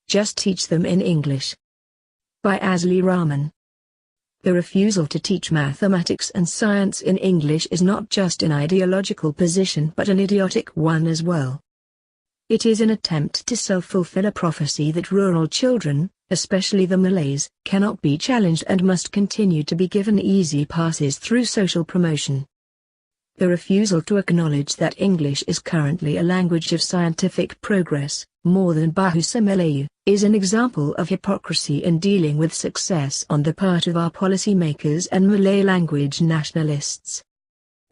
just teach them in English. By Azly Rahman. The refusal to teach mathematics and science in English is not just an ideological position but an idiotic one as well. It is an attempt to self-fulfill a prophecy that rural children, especially the Malays, cannot be challenged and must continue to be given easy passes through social promotion. The refusal to acknowledge that English is currently a language of scientific progress, more than Bahasa Melayu, is an example of hypocrisy in dealing with success on the part of our policymakers and Malay language nationalists.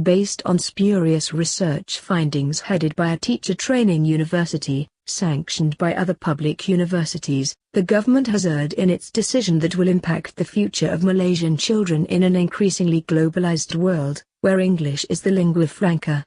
Based on spurious research findings headed by a teacher training university, sanctioned by other public universities, the government has erred in its decision that will impact the future of Malaysian children in an increasingly globalized world, where English is the lingua franca.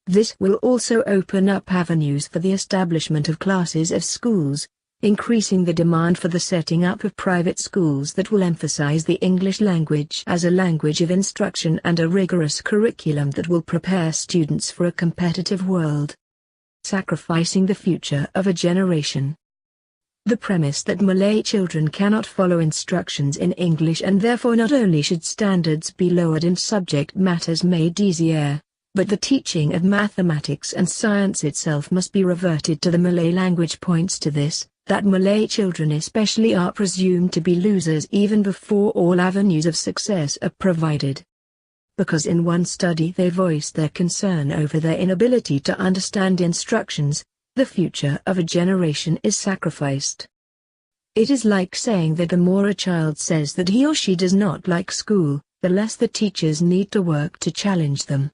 This will also open up avenues for the establishment of classes of schools, increasing the demand for the setting up of private schools that will emphasize the English language as a language of instruction and a rigorous curriculum that will prepare students for a competitive world. Sacrificing the future of a generation. The premise that Malay children cannot follow instructions in English and therefore not only should standards be lowered in subject matters made easier, but the teaching of mathematics and science itself must be reverted to the Malay language points to this, that Malay children especially are presumed to be losers even before all avenues of success are provided. Because in one study they voiced their concern over their inability to understand instructions, the future of a generation is sacrificed. It is like saying that the more a child says that he or she does not like school, the less the teachers need to work to challenge them.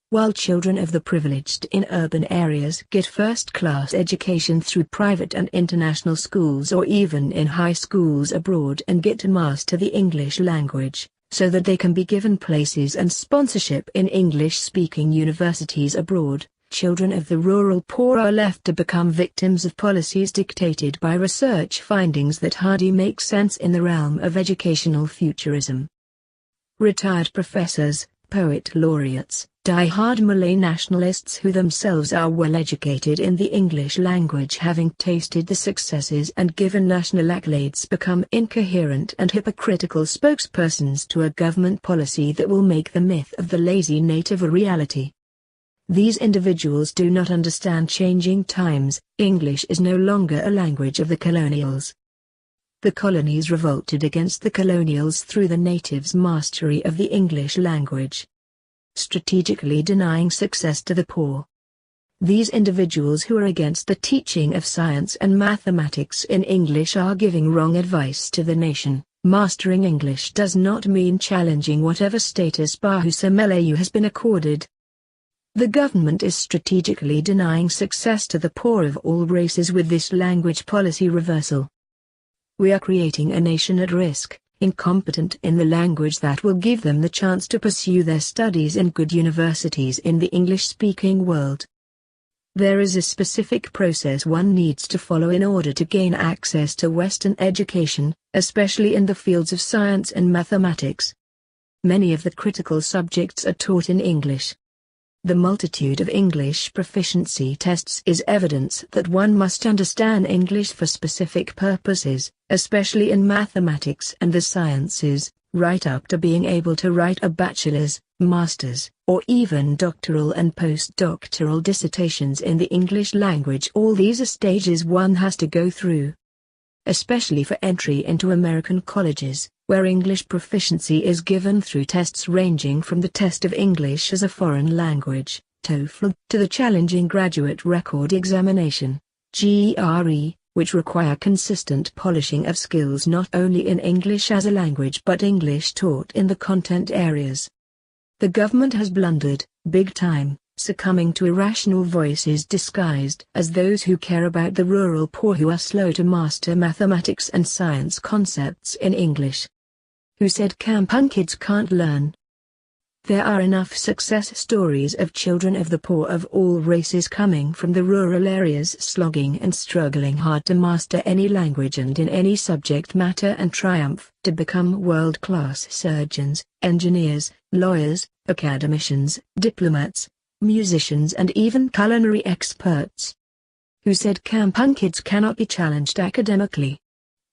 While children of the privileged in urban areas get first-class education through private and international schools or even in high schools abroad and get to master the English language, so that they can be given places and sponsorship in English-speaking universities abroad, children of the rural poor are left to become victims of policies dictated by research findings that hardly make sense in the realm of educational futurism. Retired professors, poet laureates, die-hard Malay nationalists who themselves are well educated in the English language, having tasted the successes and given national accolades, become incoherent and hypocritical spokespersons to a government policy that will make the myth of the lazy native a reality. These individuals do not understand changing times. English is no longer a language of the colonials. The colonies revolted against the colonials through the natives' mastery of the English language, strategically denying success to the poor. These individuals who are against the teaching of science and mathematics in English are giving wrong advice to the nation. Mastering English does not mean challenging whatever status Bahasa Melayu has been accorded. The government is strategically denying success to the poor of all races with this language policy reversal. We are creating a nation at risk, incompetent in the language that will give them the chance to pursue their studies in good universities in the English-speaking world. There is a specific process one needs to follow in order to gain access to Western education, especially in the fields of science and mathematics. Many of the critical subjects are taught in English. The multitude of English proficiency tests is evidence that one must understand English for specific purposes, especially in mathematics and the sciences, right up to being able to write a bachelor's, master's, or even doctoral and postdoctoral dissertations in the English language. All these are stages one has to go through. Especially for entry into American colleges, where English proficiency is given through tests ranging from the test of English as a foreign language, TOEFL, to the challenging graduate record examination, GRE, which require consistent polishing of skills not only in English as a language but English taught in the content areas. The government has blundered, big time, succumbing to irrational voices disguised as those who care about the rural poor who are slow to master mathematics and science concepts in English. Who said Kampung kids can't learn? There are enough success stories of children of the poor of all races coming from the rural areas slogging and struggling hard to master any language and in any subject matter and triumph to become world-class surgeons, engineers, lawyers, academicians, diplomats, musicians and even culinary experts. who said Kampung kids cannot be challenged academically.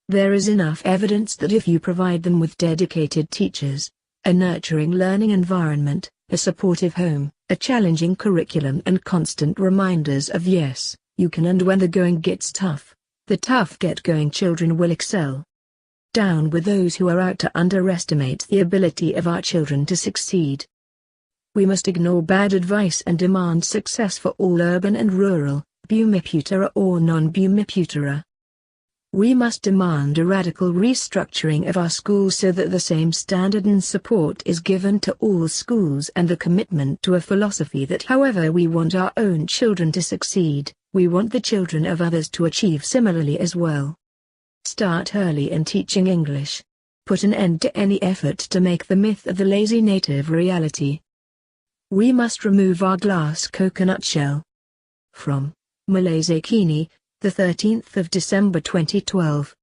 There is enough evidence that if you provide them with dedicated teachers, a nurturing learning environment, a supportive home, a challenging curriculum and constant reminders of yes, you can, and when the going gets tough, the tough get-going children will excel. Down with those who are out to underestimate the ability of our children to succeed. We must ignore bad advice and demand success for all urban and rural, Bumiputera or non-Bumiputera. We must demand a radical restructuring of our schools so that the same standard and support is given to all schools, and the commitment to a philosophy that however we want our own children to succeed, we want the children of others to achieve similarly as well. Start early in teaching English. Put an end to any effort to make the myth of the lazy native reality. We must remove our glass coconut shell. From Malaysia Kini, the 13th of December 2012.